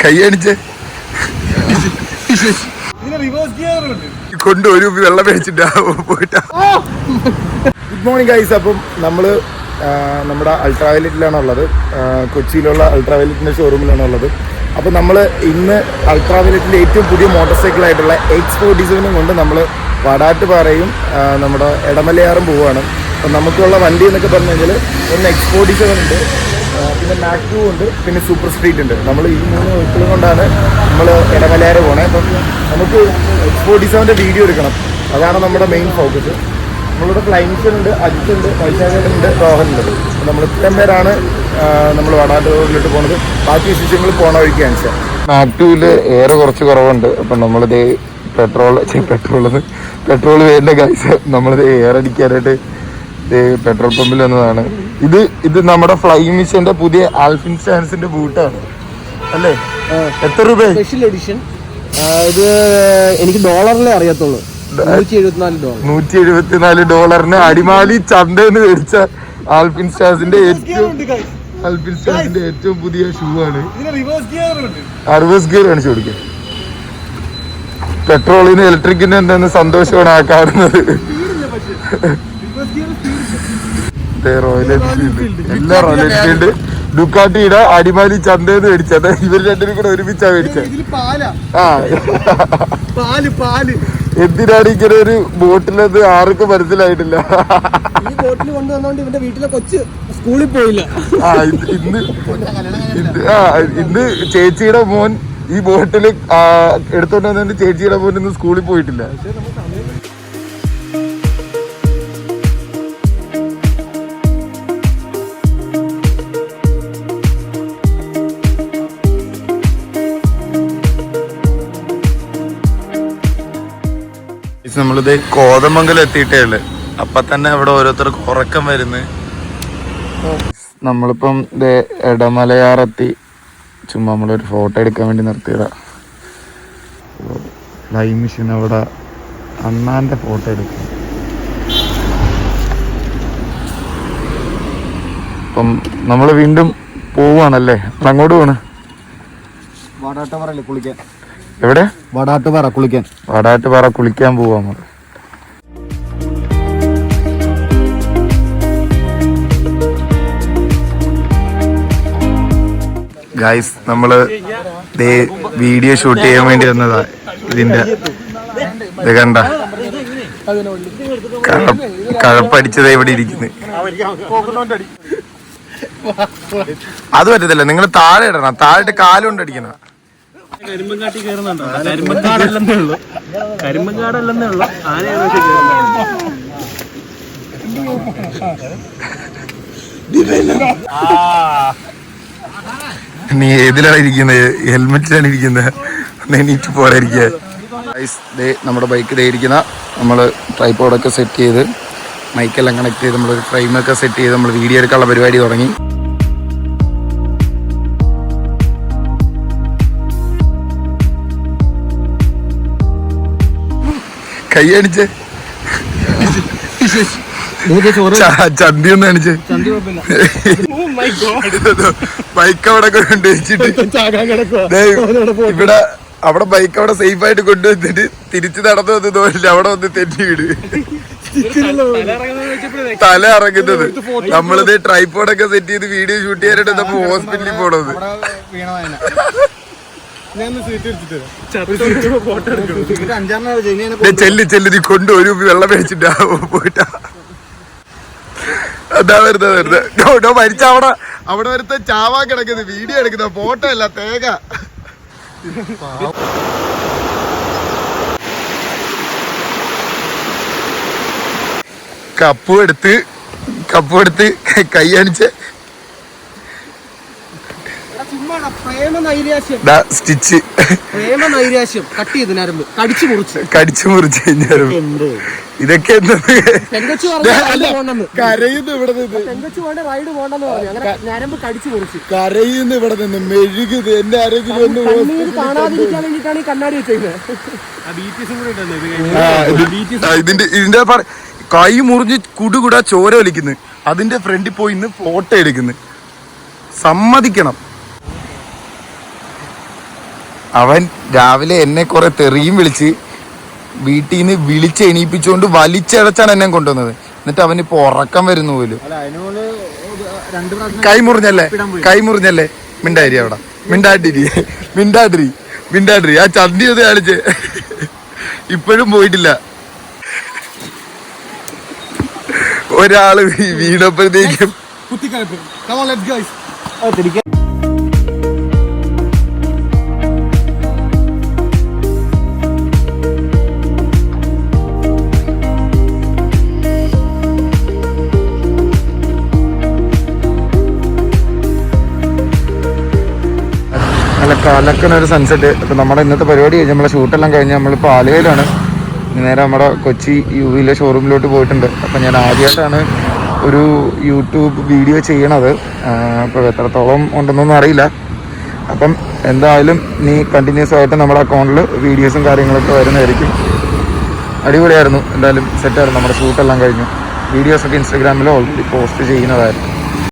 കൈയടിച്ച് കൊണ്ട് ഒരു വെള്ളം മേടിച്ചിട്ടാ പോയിട്ടാ. Good morning guys. അപ്പം നമ്മള് നമ്മുടെ അൾട്രാവയലറ്റിലാണുള്ളത്. കൊച്ചിയിലുള്ള അൾട്രാവയലറ്റിന്റെ ഷോറൂമിലാണുള്ളത്. അപ്പം നമ്മൾ ഇന്ന് അൾട്രാവയലറ്റിന്റെ ഏറ്റവും പുതിയ മോട്ടോർ സൈക്കിളായിട്ടുള്ള X47 കൊണ്ട് നമ്മൾ വടാട്ടുപാറയും നമ്മുടെ എടമലയാറും പോവുകയാണ്. അപ്പം നമുക്കുള്ള വണ്ടി എന്നൊക്കെ പറഞ്ഞു കഴിഞ്ഞാൽ ഒന്ന് X47 ഉണ്ട്, പിന്നെ മാക് 2 ഉണ്ട്, പിന്നെ സൂപ്പർ സ്ട്രീറ്റ് ഉണ്ട്. നമ്മൾ ഈ 3 വെഹിക്കിളും കൊണ്ടാണ് നമ്മൾ എടമലയാർ പോണേ. അപ്പം നമുക്ക് X47 വീഡിയോ എടുക്കണം, അതാണ് നമ്മുടെ മെയിൻ ഫോക്കസ്. നമ്മളിവിടെ ക്ലൈൻസ് ഉണ്ട്, അജിത്ത് ഉണ്ട്, വൈശാഖുണ്ട്, റോഹൻ ഉണ്ട്. നമ്മൾ ഇത്രയും പേരാണ് നമ്മൾ വടാട്ടൂരിലോട്ട് പോകുന്നത്. ബാക്കി വിശേഷങ്ങൾ പോണ വഴിക്ക് കാണിച്ചാൽ മാക് 2 എയർ കുറച്ച് കുറവുണ്ട്. അപ്പം നമ്മളിത് പെട്രോൾ വേണ്ട ഗൈസ്. നമ്മളിത് എയർ അടിക്കാനായിട്ട് പെട്രോൾ പമ്പിൽ വന്നതാണ്. ഇത് നമ്മുടെ ഫ്ലൈ മിഷന്റെ പുതിയ ആൽഫിൻ സ്റ്റാൻസിന്റെ ബൂട്ടാണ് അല്ലേ? എത്ര രൂപ? Special edition. ഇത് എനിക്ക് ഡോളറിലേ അറിയത്തുള്ളൂ. $174 അടിമാലി ചന്തന്ന് മേടിച്ച ആൽഫിൻ സ്റ്റാൻസിന്റെ ഏറ്റവും പുതിയ ഷൂ ആണ്. റിവേഴ്സ് ഗിയർ കാണിച്ചു കൊടുക്കുക. പെട്രോളിന് ഇലക്ട്രിക്കിന് എന്തെന്ന് സന്തോഷമാണ് ആ കാണുന്നത്. റോയൽ എൻഫീൽഡ്, എല്ലാ റോയൽ എൻഫീൽഡ് ഡുക്കാട്ടിയുടെ അടിമാലി ചന്തന്ന് മേടിച്ചത്. ഇവർ രണ്ടിനും കൂടെ ഒരുമിച്ചാ മേടിച്ചത്. എന്തിനാണ് ഇങ്ങനെ ഒരു ബോട്ടിലത് ആർക്കും മനസ്സിലായിട്ടില്ല. സ്കൂളിൽ പോയില്ല. ഇന്ന് ചേച്ചിയുടെ മോൻ ഈ ബോട്ടിൽ എടുത്തോണ്ട് വന്നിട്ട് ചേച്ചിയുടെ മോൻ ഇന്ന് സ്കൂളിൽ പോയിട്ടില്ല. നമ്മളിത് കോതമംഗലം എത്തിയിട്ടേ ഉള്ളു. അപ്പൊ തന്നെ അവിടെ ഓരോരുത്തർക്ക് ഉറക്കം വരുന്നു. നമ്മളിപ്പം ഇത് എടമലയാറെത്തി. ചുമ്മാ നമ്മളൊരു ഫോട്ടോ എടുക്കാൻ വേണ്ടി നിർത്തിയതാ. ഫ്ലൈ മിഷൻ അവിടെ അണ്ണാന്റെ ഫോട്ടോ എടുക്കും. അപ്പം നമ്മള് വീണ്ടും പോവാണല്ലേ? അങ്ങോട്ട് പോണ്. എവിടെ? വടാട്ടുപാറ കുളിക്കാൻ പോവാ നമ്മള്. ഗൈസ്, നമ്മള് വീഡിയോ ഷൂട്ട് ചെയ്യാൻ വേണ്ടി വന്നതാ. ഇതിന്റെ ഇത് കണ്ട കഴപ്പടിച്ചത് ഇവിടെ ഇരിക്കുന്നു. അത് പറ്റത്തില്ല, നിങ്ങൾ താഴെ ഇടണം. താഴെ കാലുകൊണ്ട് അടിക്കണം. കരിമ്പങ്കാട്ടി കയറുന്നുണ്ടോ? കരിമ്പങ്കാടല്ലെന്നേ ഉള്ളു. ആനയാണ് നീ ഏതിലാണ് ഇരിക്കുന്നത്? ഹെൽമെറ്റിലാണ് ഇരിക്കുന്നത്. എണീറ്റ് പോരായിരിക്കുക. നമ്മുടെ ബൈക്ക് ഇരിക്കുന്ന നമ്മള് ട്രൈപോഡൊക്കെ സെറ്റ് ചെയ്ത് മൈക്കെല്ലാം കണക്ട് ചെയ്ത് നമ്മളൊരു ഫ്രെയിമൊക്കെ സെറ്റ് ചെയ്ത് നമ്മൾ വീഡിയോ എടുക്കാനുള്ള പരിപാടി തുടങ്ങി. കൈയടിച്ച് ചന്തി ഒന്ന് കാണിച്ച് ബൈക്ക് അവിടെ കൊണ്ടുവച്ചിട്ട് ഇവിടെ അവിടെ ബൈക്ക് അവിടെ സേഫ് ആയിട്ട് കൊണ്ടുവന്നിട്ട് തിരിച്ച് നടന്നു വന്ന് തോന്നില്ല. അവിടെ വന്ന് തെറ്റി വീട് തല ഇറങ്ങുന്നത്. നമ്മളിത് ട്രൈപോഡൊക്കെ സെറ്റ് ചെയ്ത് വീഡിയോ ഷൂട്ട് ചെയ്യാനായിട്ട് നമ്മൾ ഹോസ്പിറ്റലിൽ പോണത്. ചെല്ലി കൊണ്ട് ഒരു വെള്ളം മേടിച്ചിട്ടാ പോയിട്ടാ. അതാ വെറുതെ മരിച്ച അവിടെ വരുത്ത ചാവാൻ കിടക്കുന്നത് വീഡിയോ എടുക്കുന്ന ഫോട്ടോ അല്ല, തേങ്ങ. കപ്പും എടുത്ത് കൈ അണിച്ച് സ്റ്റിച്ച് കടിച്ചു മുറിച്ച് ഞരമ്പ്. ഇതൊക്കെ കരയുന്നു ഇവിടെ നിന്ന്, കരയുന്നു ഇവിടെ നിന്ന്, മെഴുകുത്. എന്റെ ആരെങ്കിലും ഒന്ന് ഇതിന്റെ കൈ മുറിഞ്ഞ് കുടുകൂടാ ചോര വലിക്കുന്നു. അതിന്റെ ഫ്രണ്ടിൽ പോയി ഇന്ന് ഫോട്ടോ എടുക്കുന്നു. സമ്മതിക്കണം. അവൻ രാവിലെ എന്നെ കുറെ തെറിയും വിളിച്ച് വീട്ടിൽ നിന്ന് വിളിച്ച് എണീപ്പിച്ചുകൊണ്ട് വലിച്ചടച്ചാണ് എന്നെ കൊണ്ടുവന്നത്. എന്നിട്ട് അവനിപ്പോ ഉറക്കം വരുന്നു പോലും. കൈ മുറിഞ്ഞല്ലേ മിണ്ടായിരി അവിടെ മിണ്ടാട്ടിരി ആ ചന്തി ഒന്ന് കാണിച്ച് ഇപ്പോഴും പോയിട്ടില്ല. ഒരാള് വീണപ്പോഴത്തേക്കും നല്ല കലക്കണ ഒരു സൺസെറ്റ്. ഇപ്പം നമ്മുടെ ഇന്നത്തെ പരിപാടി കഴിഞ്ഞ് നമ്മളെ ഷൂട്ടെല്ലാം കഴിഞ്ഞ് നമ്മളിപ്പോൾ ആലുവയിലാണ്. നേരെ നമ്മുടെ കൊച്ചി യുവിയിലെ ഷോറൂമിലോട്ട് പോയിട്ടുണ്ട്. അപ്പം ഞാൻ ആദ്യമായിട്ടാണ് ഒരു യൂട്യൂബ് വീഡിയോ ചെയ്യണത്. അപ്പോൾ എത്രത്തോളം ഉണ്ടെന്നൊന്നും അറിയില്ല. അപ്പം എന്തായാലും നീ കണ്ടിന്യൂസ് ആയിട്ട് നമ്മുടെ അക്കൗണ്ടിൽ വീഡിയോസും കാര്യങ്ങളൊക്കെ വരുന്നതായിരിക്കും. അടിപൊളിയായിരുന്നു, എന്തായാലും സെറ്റായിരുന്നു. നമ്മുടെ ഷൂട്ടെല്ലാം കഴിഞ്ഞു. വീഡിയോസൊക്കെ ഇൻസ്റ്റാഗ്രാമിൽ ഓൾറെഡി പോസ്റ്റ് ചെയ്യുന്നതായിരുന്നു.